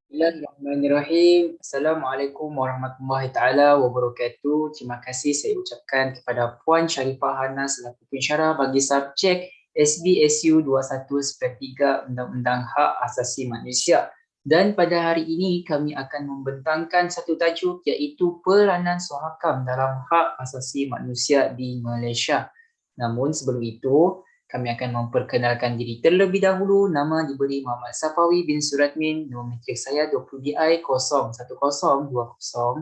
Bismillahirrahmanirrahim. Assalamualaikum warahmatullahi taala wabarakatuh. Terima kasih saya ucapkan kepada Puan Sharifah Hana selaku pensyarah bagi subjek SBSU 21/3 Undang-Undang Hak Asasi Manusia. Dan pada hari ini kami akan membentangkan satu tajuk iaitu peranan Suhakam dalam hak asasi manusia di Malaysia. Namun sebelum itu, kami akan memperkenalkan diri terlebih dahulu. Nama diberi Muhammad Safawi bin Suratmin. Nombor matrik saya 20DI 01020.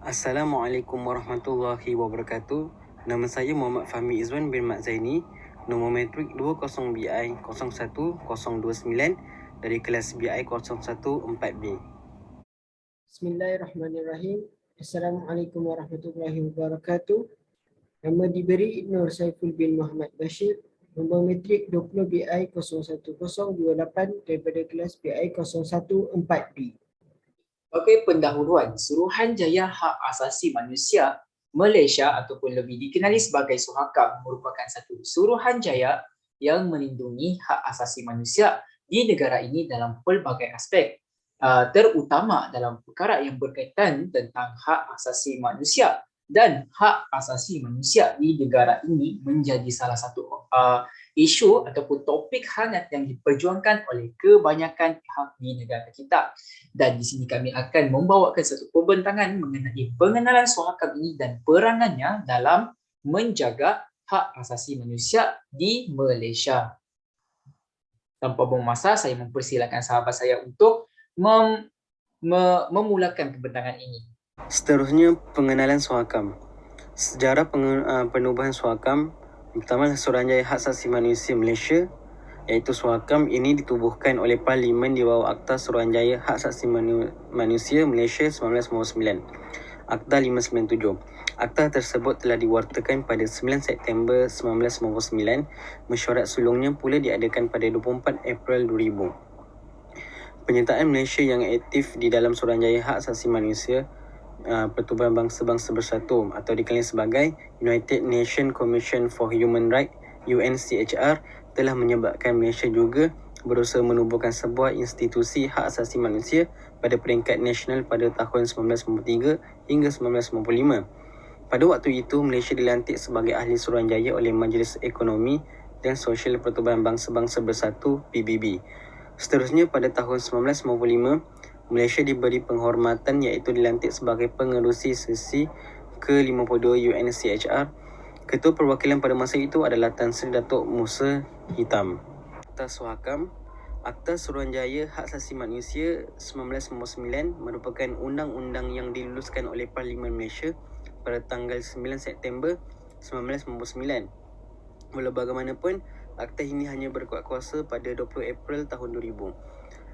Assalamualaikum warahmatullahi wabarakatuh. Nama saya Muhammad Fahmi Izwan bin Mat Zaini. Nombor matrik 20BI 01029 dari kelas BI 014B. Bismillahirrahmanirrahim. Assalamualaikum warahmatullahi wabarakatuh. Nama diberi Nur Saiful bin Muhammad Bashir. Nombor matrik 20BI 01028 daripada kelas BI 014B. Sebagai pendahuluan, Suruhanjaya Hak Asasi Manusia Malaysia ataupun lebih dikenali sebagai Suhakam merupakan satu suruhanjaya yang melindungi hak asasi manusia di negara ini dalam pelbagai aspek, terutama dalam perkara yang berkaitan tentang hak asasi manusia. Dan hak asasi manusia di negara ini menjadi salah satu isu ataupun topik hangat yang diperjuangkan oleh kebanyakan pihak di negara kita. Dan di sini kami akan membawakan satu pembentangan mengenai pengenalan Suhakam ini dan peranannya dalam menjaga hak asasi manusia di Malaysia. Tanpa buang masa, saya mempersilakan sahabat saya untuk memulakan pembentangan ini. Seterusnya, pengenalan Suhakam. Sejarah penubuhan Suhakam. Pertama, Suruhanjaya Hak Asasi Manusia Malaysia, iaitu Suhakam ini ditubuhkan oleh Parlimen di bawah Akta Suruhanjaya Hak Asasi Manusia Malaysia 1999, Akta 597. Akta tersebut telah diwartakan pada 9 September 1999, mesyuarat sulungnya pula diadakan pada 24 April 2000. Penyertaan Malaysia yang aktif di dalam Suruhanjaya Hak Asasi Manusia Pertubuhan Bangsa-Bangsa Bersatu atau dikenali sebagai United Nations Commission for Human Rights UNCHR telah menyebabkan Malaysia juga berusaha menubuhkan sebuah institusi hak asasi manusia pada peringkat nasional pada tahun 1993 hingga 1995. Pada waktu itu, Malaysia dilantik sebagai ahli Suruhanjaya oleh Majlis Ekonomi dan Sosial Pertubuhan Bangsa-Bangsa Bersatu PBB. Seterusnya, pada tahun 1995, Malaysia diberi penghormatan iaitu dilantik sebagai pengerusi sesi ke-52 UNCHR. Ketua perwakilan pada masa itu adalah Tan Sri Datuk Musa Hitam. Akta Suhakam. Akta Suruhanjaya Hak Asasi Manusia 1999 merupakan undang-undang yang diluluskan oleh Parlimen Malaysia pada tanggal 9 September 1999. Walau bagaimanapun, akta ini hanya berkuat kuasa pada 20 April tahun 2000.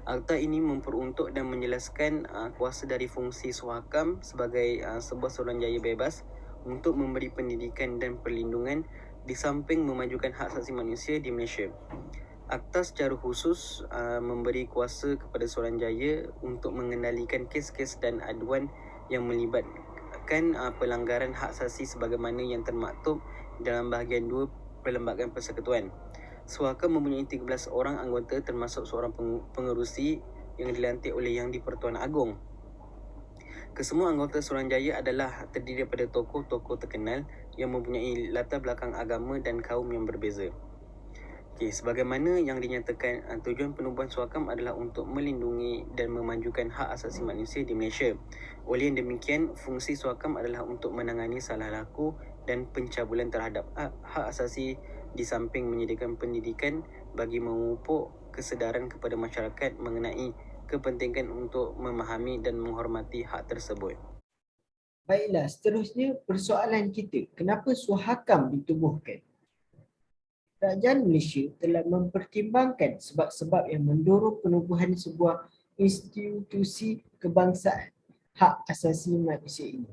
Akta ini memperuntuk dan menjelaskan kuasa dari fungsi Suhakam sebagai sebuah suruhanjaya bebas untuk memberi pendidikan dan perlindungan di samping memajukan hak asasi manusia di Malaysia. Akta secara khusus memberi kuasa kepada Suruhanjaya untuk mengendalikan kes-kes dan aduan yang melibatkan pelanggaran hak asasi sebagaimana yang termaktub dalam bahagian 2 Perlembagaan Persekutuan. Suhakam mempunyai 13 orang anggota termasuk seorang pengerusi yang dilantik oleh Yang di-Pertuan Agong. Kesemua anggota Suruhanjaya adalah terdiri daripada tokoh-tokoh terkenal yang mempunyai latar belakang agama dan kaum yang berbeza. Sebagaimana yang dinyatakan, tujuan penubuhan Suhakam adalah untuk melindungi dan memajukan hak asasi manusia di Malaysia. Oleh yang demikian, fungsi Suhakam adalah untuk menangani salah laku dan pencabulan terhadap hak asasi di samping menyediakan pendidikan bagi memupuk kesedaran kepada masyarakat mengenai kepentingan untuk memahami dan menghormati hak tersebut. Baiklah, seterusnya persoalan kita, kenapa Suhakam ditubuhkan? Kerajaan Malaysia telah mempertimbangkan sebab-sebab yang mendorong penubuhan sebuah institusi kebangsaan hak asasi manusia ini.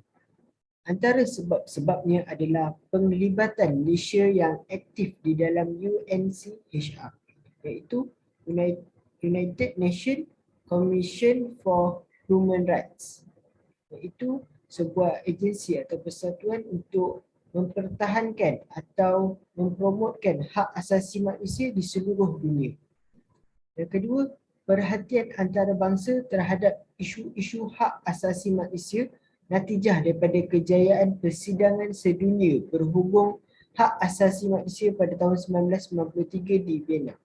Antara sebab-sebabnya adalah penglibatan Malaysia yang aktif di dalam UNCHR, iaitu United Nations Commission for Human Rights, iaitu sebuah agensi atau persatuan untuk mempertahankan atau mempromotkan hak asasi manusia di seluruh dunia. Yang kedua, perhatian antarabangsa terhadap isu-isu hak asasi manusia natijah daripada kejayaan persidangan sedunia berhubung hak asasi manusia pada tahun 1993 di Vienna.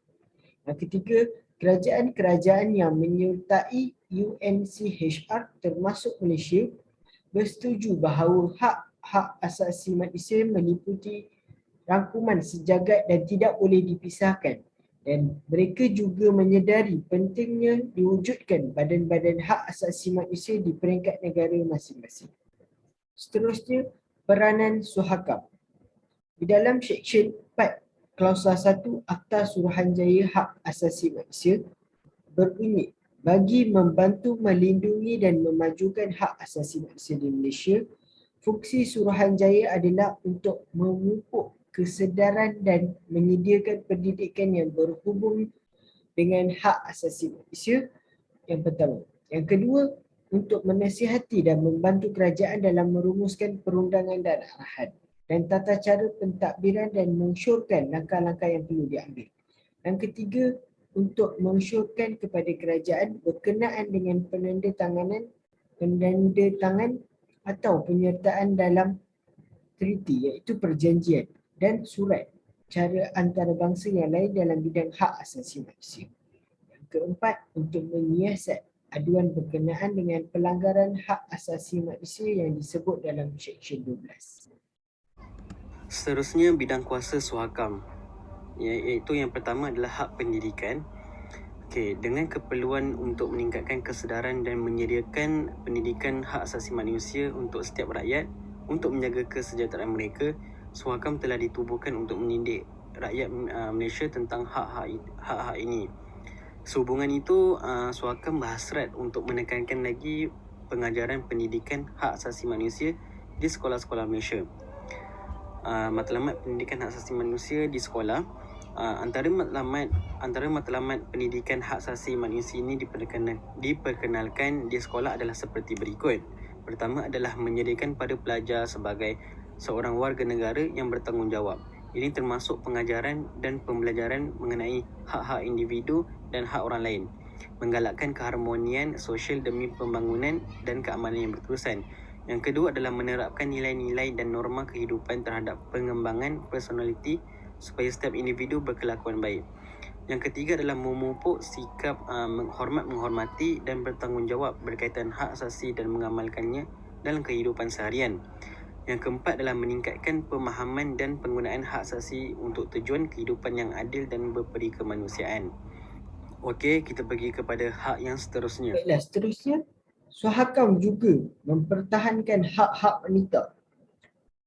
Yang ketiga, kerajaan-kerajaan yang menyertai UNCHR termasuk Malaysia bersetuju bahawa hak-hak asasi manusia meliputi rangkuman sejagat dan tidak boleh dipisahkan, dan mereka juga menyedari pentingnya diwujudkan badan-badan hak asasi manusia di peringkat negara masing-masing. Seterusnya, peranan Suhakam. Di dalam Seksyen 4 Klausa 1 Akta Suruhanjaya Hak Asasi Manusia berbunyi, bagi membantu melindungi dan memajukan hak asasi manusia di Malaysia, fungsi Suruhanjaya adalah untuk memupuk kesedaran dan menyediakan pendidikan yang berhubung dengan hak asasi manusia yang pertama. Yang kedua, untuk menasihati dan membantu kerajaan dalam merumuskan perundangan dan arahan dan tata cara pentadbiran dan mensyorkan langkah-langkah yang perlu diambil. Yang ketiga, untuk mensyorkan kepada kerajaan berkenaan dengan penandatangan atau penyertaan dalam treaty iaitu perjanjian dan surat cara antarabangsa yang lain dalam bidang hak asasi manusia. Yang keempat, untuk menyiasat aduan berkenaan dengan pelanggaran hak asasi manusia yang disebut dalam Seksyen 12. Seterusnya, bidang kuasa Suhakam, iaitu yang pertama adalah hak pendidikan. Dengan keperluan untuk meningkatkan kesedaran dan menyediakan pendidikan hak asasi manusia untuk setiap rakyat untuk menjaga kesejahteraan mereka, Suhakam telah ditubuhkan untuk mendidik rakyat Malaysia tentang hak-hak ini. Sehubungan itu, Suhakam berhasrat untuk menekankan lagi pengajaran pendidikan hak asasi manusia di sekolah-sekolah Malaysia. Matlamat pendidikan hak asasi manusia di sekolah, antara matlamat pendidikan hak asasi manusia ini diperkenalkan di sekolah adalah seperti berikut. Pertama adalah menyediakan pada pelajar sebagai seorang warga negara yang bertanggungjawab. Ini termasuk pengajaran dan pembelajaran mengenai hak-hak individu dan hak orang lain. Menggalakkan keharmonian sosial demi pembangunan dan keamanan yang berterusan. Yang kedua adalah menerapkan nilai-nilai dan norma kehidupan terhadap pengembangan personaliti supaya setiap individu berkelakuan baik. Yang ketiga adalah memupuk sikap menghormati dan bertanggungjawab berkaitan hak asasi dan mengamalkannya dalam kehidupan seharian. Yang keempat adalah meningkatkan pemahaman dan penggunaan hak asasi untuk tujuan kehidupan yang adil dan berperi kemanusiaan. Okey, kita pergi kepada hak yang seterusnya. Baiklah, seterusnya, Suhakam juga mempertahankan hak-hak wanita.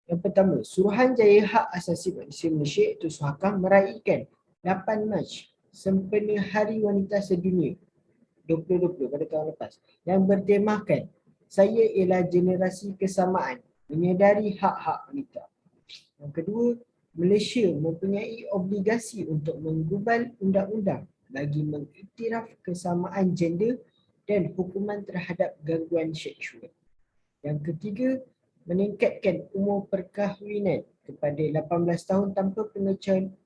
Yang pertama, Suruhanjaya Hak Asasi Manusia Malaysia iaitu Suhakam meraihkan 8 Mac sempena Hari Wanita Sedunia 2020 pada tahun lepas yang bertemakan saya ialah generasi kesamaan, menyedari hak-hak wanita. Yang kedua, Malaysia mempunyai obligasi untuk menggubal undang-undang bagi mengiktiraf kesamaan gender dan hukuman terhadap gangguan seksual. Yang ketiga, meningkatkan umur perkahwinan kepada 18 tahun tanpa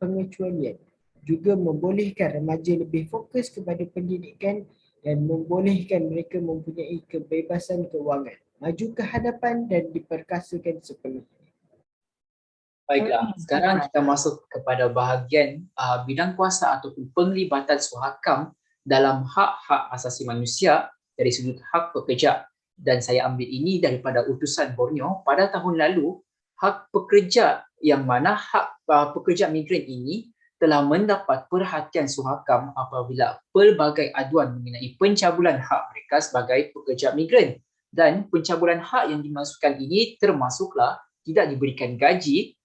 pengecualian. Juga membolehkan remaja lebih fokus kepada pendidikan dan membolehkan mereka mempunyai kebebasan kewangan, maju ke hadapan dan diperkasakan sepenuhnya. Baiklah, sekarang kita masuk kepada bahagian bidang kuasa ataupun penglibatan Suhakam dalam hak-hak asasi manusia dari sudut hak pekerja. Dan saya ambil ini daripada utusan Borneo pada tahun lalu, hak pekerja yang mana hak pekerja migran ini telah mendapat perhatian Suhakam apabila pelbagai aduan mengenai pencabulan hak mereka sebagai pekerja migran. Dan pencabulan hak yang dimasukkan ini termasuklah tidak diberikan gaji,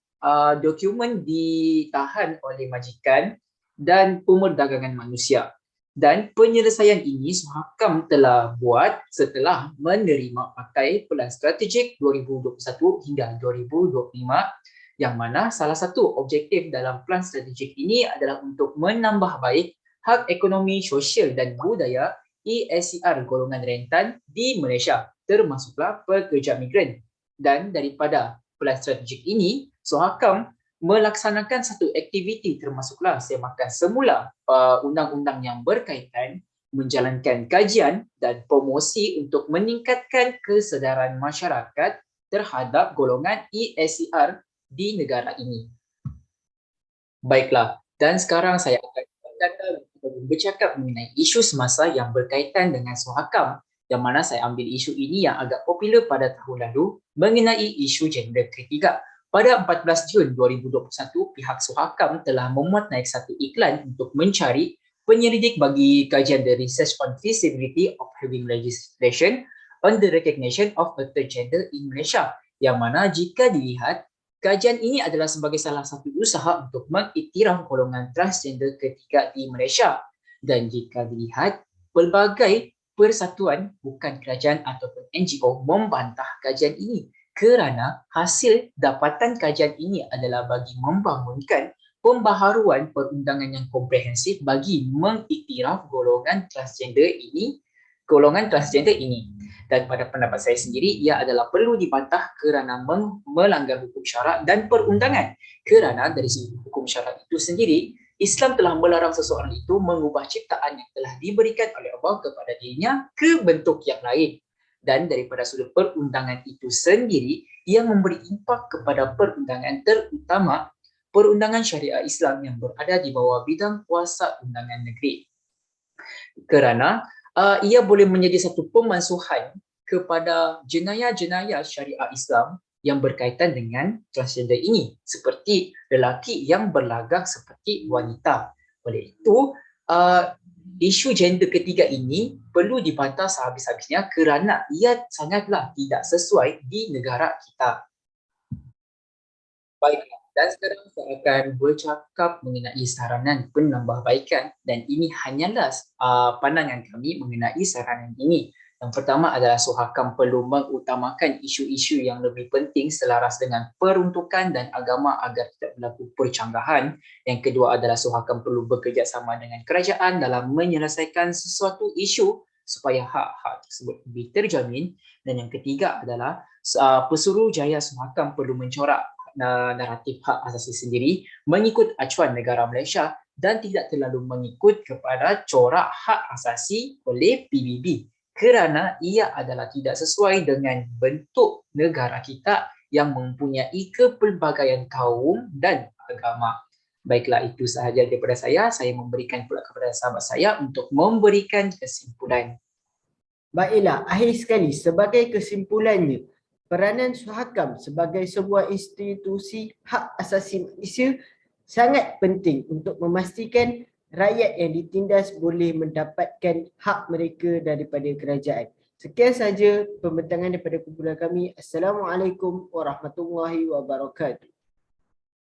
dokumen ditahan oleh majikan dan pemerdagangan manusia. Dan penyelesaian ini Suhakam telah buat setelah menerima pakai Pelan Strategik 2021 hingga 2025 yang mana salah satu objektif dalam Pelan Strategik ini adalah untuk menambah baik hak ekonomi, sosial dan budaya ESCR golongan rentan di Malaysia, termasuklah pekerja migran. Dan daripada Pelan Strategik ini, Suhakam melaksanakan satu aktiviti termasuklah semakan semula undang-undang yang berkaitan menjalankan kajian dan promosi untuk meningkatkan kesedaran masyarakat terhadap golongan ESCR di negara ini. Baiklah, dan sekarang saya akan bercakap mengenai isu semasa yang berkaitan dengan Suhakam, yang mana saya ambil isu ini yang agak popular pada tahun lalu mengenai isu gender ketiga. Pada 14 Jun 2021, pihak Suhakam telah memuat naik satu iklan untuk mencari penyelidik bagi kajian The Research on Feasibility of Having Legislation on the Recognition of a Third Gender in Malaysia, yang mana jika dilihat, kajian ini adalah sebagai salah satu usaha untuk mengiktiraf golongan transgender ketiga di Malaysia. Dan jika dilihat, pelbagai persatuan bukan kerajaan ataupun NGO membantah kajian ini kerana hasil dapatan kajian ini adalah bagi membangunkan pembaharuan perundangan yang komprehensif bagi mengiktiraf golongan transgender ini. Dan pada pendapat saya sendiri, ia adalah perlu dibantah kerana melanggar hukum syarak dan perundangan. Kerana dari segi hukum syarak itu sendiri, Islam telah melarang seseorang itu mengubah ciptaan yang telah diberikan oleh Allah kepada dirinya ke bentuk yang lain. Dan daripada sudut perundangan itu sendiri, ia memberi impak kepada perundangan, terutama perundangan syariah Islam yang berada di bawah bidang kuasa undangan negeri. Kerana ia boleh menjadi satu pemansuhan kepada jenayah-jenayah syariah Islam yang berkaitan dengan transgender ini, seperti lelaki yang berlagak seperti wanita. Oleh itu, isu gender ketiga ini perlu dibantah sehabis-habisnya kerana ia sangatlah tidak sesuai di negara kita. Baiklah, dan sekarang saya akan bercakap mengenai saranan penambahbaikan, dan ini hanyalah pandangan kami mengenai saranan ini. Yang pertama adalah Suhakam perlu mengutamakan isu-isu yang lebih penting selaras dengan peruntukan dan agama agar tidak berlaku percanggahan. Yang kedua adalah Suhakam perlu bekerjasama dengan kerajaan dalam menyelesaikan sesuatu isu supaya hak-hak tersebut lebih terjamin. Dan yang ketiga adalah Pesuruhjaya Suhakam perlu mencorak naratif hak asasi sendiri mengikut acuan negara Malaysia dan tidak terlalu mengikut kepada corak hak asasi oleh PBB, kerana ia adalah tidak sesuai dengan bentuk negara kita yang mempunyai kepelbagaian kaum dan agama. Baiklah, itu sahaja daripada saya. Saya memberikan pula kepada sahabat saya untuk memberikan kesimpulan. Baiklah, akhir sekali sebagai kesimpulannya, peranan Suhakam sebagai sebuah institusi hak asasi manusia sangat penting untuk memastikan rakyat yang ditindas boleh mendapatkan hak mereka daripada kerajaan. Sekian sahaja pembentangan daripada kumpulan kami. Assalamualaikum warahmatullahi wabarakatuh.